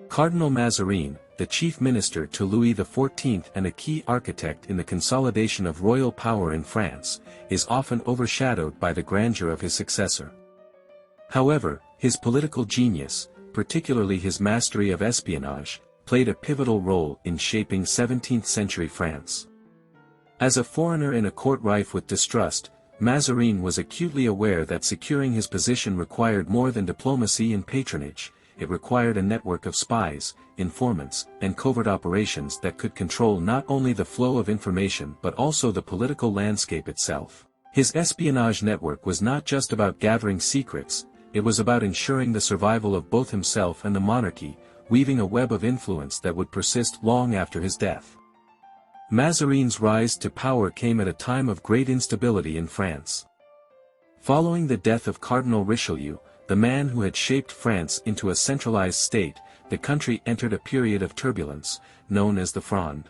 Cardinal Mazarin, the chief minister to Louis XIV and a key architect in the consolidation of royal power in France, is often overshadowed by the grandeur of his successor. However, his political genius, particularly his mastery of espionage, played a pivotal role in shaping 17th-century France. As a foreigner in a court rife with distrust, Mazarin was acutely aware that securing his position required more than diplomacy and patronage. It required a network of spies, informants, and covert operations that could control not only the flow of information but also the political landscape itself. His espionage network was not just about gathering secrets, it was about ensuring the survival of both himself and the monarchy, weaving a web of influence that would persist long after his death. Mazarin's rise to power came at a time of great instability in France. Following the death of Cardinal Richelieu, the man who had shaped France into a centralized state, the country entered a period of turbulence, known as the Fronde.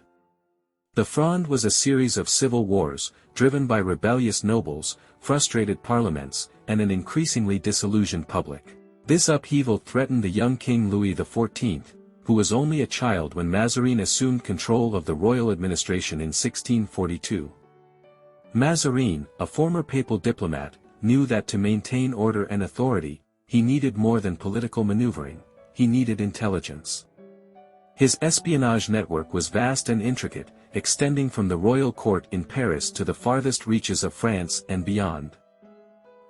The Fronde was a series of civil wars, driven by rebellious nobles, frustrated parliaments, and an increasingly disillusioned public. This upheaval threatened the young King Louis XIV, who was only a child when Mazarin assumed control of the royal administration in 1642. Mazarin, a former papal diplomat, knew that to maintain order and authority, he needed more than political maneuvering, he needed intelligence. His espionage network was vast and intricate, extending from the royal court in Paris to the farthest reaches of France and beyond.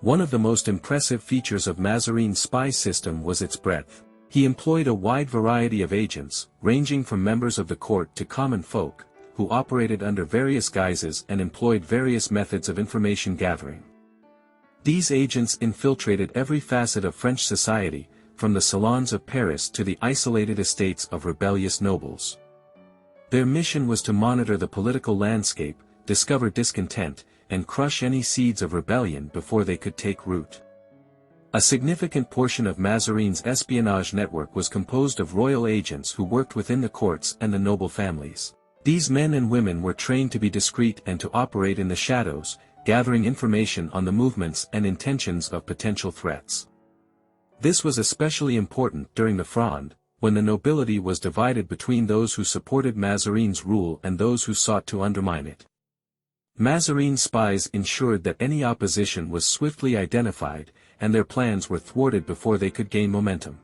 One of the most impressive features of Mazarin's spy system was its breadth. He employed a wide variety of agents, ranging from members of the court to common folk, who operated under various guises and employed various methods of information gathering. These agents infiltrated every facet of French society, from the salons of Paris to the isolated estates of rebellious nobles. Their mission was to monitor the political landscape, discover discontent, and crush any seeds of rebellion before they could take root. A significant portion of Mazarin's espionage network was composed of royal agents who worked within the courts and the noble families. These men and women were trained to be discreet and to operate in the shadows, gathering information on the movements and intentions of potential threats. This was especially important during the Fronde, when the nobility was divided between those who supported Mazarin's rule and those who sought to undermine it. Mazarin's spies ensured that any opposition was swiftly identified, and their plans were thwarted before they could gain momentum.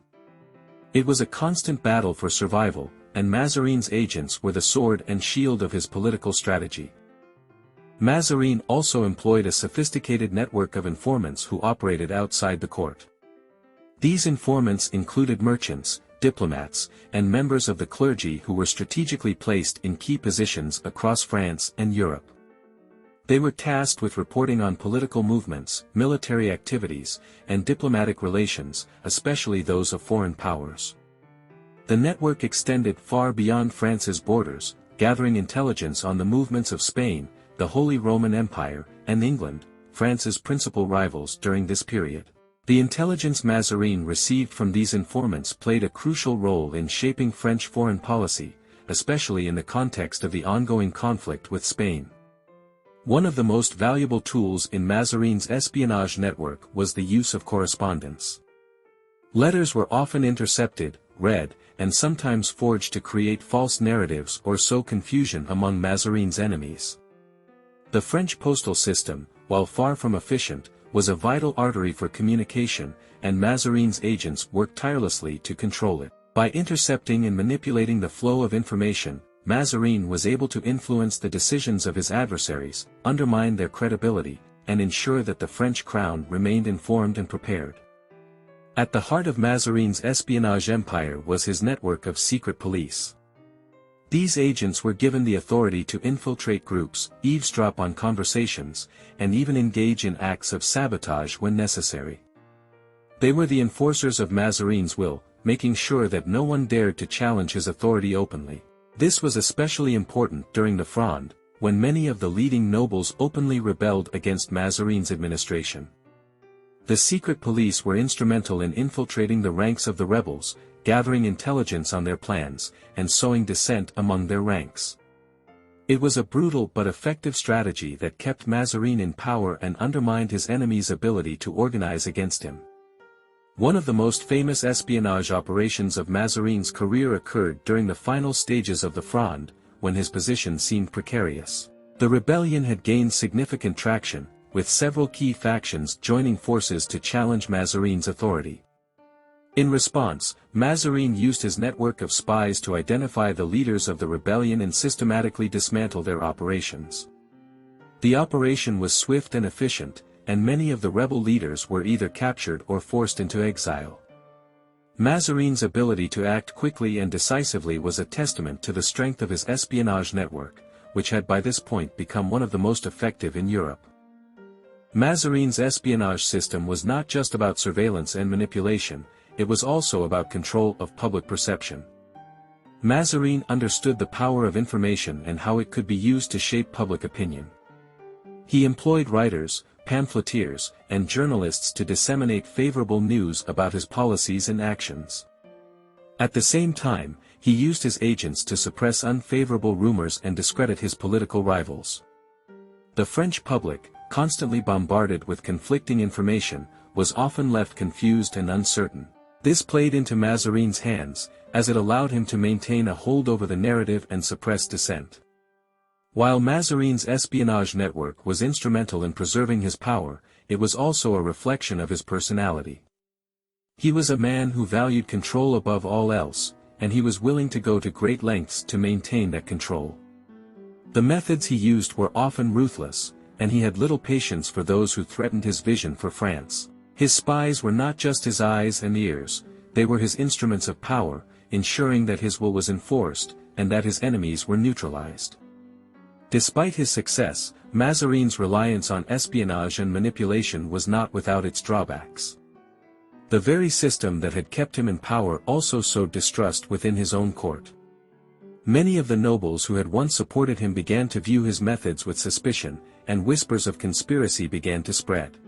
It was a constant battle for survival, and Mazarin's agents were the sword and shield of his political strategy. Mazarin also employed a sophisticated network of informants who operated outside the court. These informants included merchants, diplomats, and members of the clergy who were strategically placed in key positions across France and Europe. They were tasked with reporting on political movements, military activities, and diplomatic relations, especially those of foreign powers. The network extended far beyond France's borders, gathering intelligence on the movements of Spain, the Holy Roman Empire, and England, France's principal rivals during this period. The intelligence Mazarin received from these informants played a crucial role in shaping French foreign policy, especially in the context of the ongoing conflict with Spain. One of the most valuable tools in Mazarin's espionage network was the use of correspondence. Letters were often intercepted, read, and sometimes forged to create false narratives or sow confusion among Mazarin's enemies. The French postal system, while far from efficient, was a vital artery for communication, and Mazarin's agents worked tirelessly to control it. By intercepting and manipulating the flow of information, Mazarin was able to influence the decisions of his adversaries, undermine their credibility, and ensure that the French crown remained informed and prepared. At the heart of Mazarin's espionage empire was his network of secret police. These agents were given the authority to infiltrate groups, eavesdrop on conversations, and even engage in acts of sabotage when necessary. They were the enforcers of Mazarin's will, making sure that no one dared to challenge his authority openly. This was especially important during the Fronde, when many of the leading nobles openly rebelled against Mazarin's administration. The secret police were instrumental in infiltrating the ranks of the rebels, gathering intelligence on their plans, and sowing dissent among their ranks. It was a brutal but effective strategy that kept Mazarin in power and undermined his enemies' ability to organize against him. One of the most famous espionage operations of Mazarin's career occurred during the final stages of the Fronde, when his position seemed precarious. The rebellion had gained significant traction, with several key factions joining forces to challenge Mazarin's authority. In response, Mazarin used his network of spies to identify the leaders of the rebellion and systematically dismantle their operations. The operation was swift and efficient, and many of the rebel leaders were either captured or forced into exile. Mazarin's ability to act quickly and decisively was a testament to the strength of his espionage network, which had by this point become one of the most effective in Europe. Mazarin's espionage system was not just about surveillance and manipulation, it was also about control of public perception. Mazarin understood the power of information and how it could be used to shape public opinion. He employed writers, pamphleteers, and journalists to disseminate favorable news about his policies and actions. At the same time, he used his agents to suppress unfavorable rumors and discredit his political rivals. The French public, constantly bombarded with conflicting information, was often left confused and uncertain. This played into Mazarin's hands, as it allowed him to maintain a hold over the narrative and suppress dissent. While Mazarin's espionage network was instrumental in preserving his power, it was also a reflection of his personality. He was a man who valued control above all else, and he was willing to go to great lengths to maintain that control. The methods he used were often ruthless, and he had little patience for those who threatened his vision for France. His spies were not just his eyes and ears, they were his instruments of power, ensuring that his will was enforced, and that his enemies were neutralized. Despite his success, Mazarin's reliance on espionage and manipulation was not without its drawbacks. The very system that had kept him in power also sowed distrust within his own court. Many of the nobles who had once supported him began to view his methods with suspicion, and whispers of conspiracy began to spread.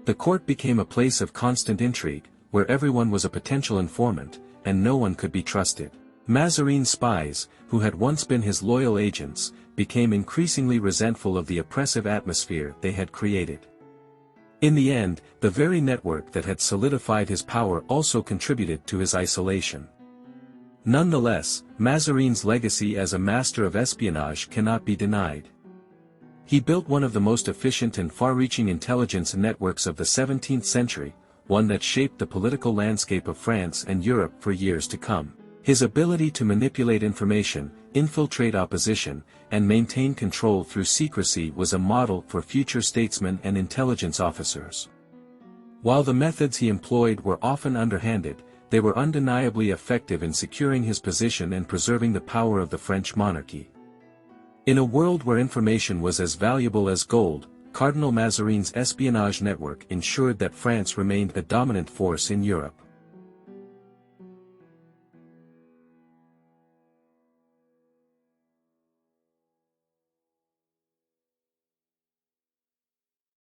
The court became a place of constant intrigue, where everyone was a potential informant, and no one could be trusted. Mazarin's spies, who had once been his loyal agents, became increasingly resentful of the oppressive atmosphere they had created. In the end, the very network that had solidified his power also contributed to his isolation. Nonetheless, Mazarin's legacy as a master of espionage cannot be denied. He built one of the most efficient and far-reaching intelligence networks of the 17th century, one that shaped the political landscape of France and Europe for years to come. His ability to manipulate information, infiltrate opposition, and maintain control through secrecy was a model for future statesmen and intelligence officers. While the methods he employed were often underhanded, they were undeniably effective in securing his position and preserving the power of the French monarchy. In a world where information was as valuable as gold, Cardinal Mazarin's espionage network ensured that France remained a dominant force in Europe.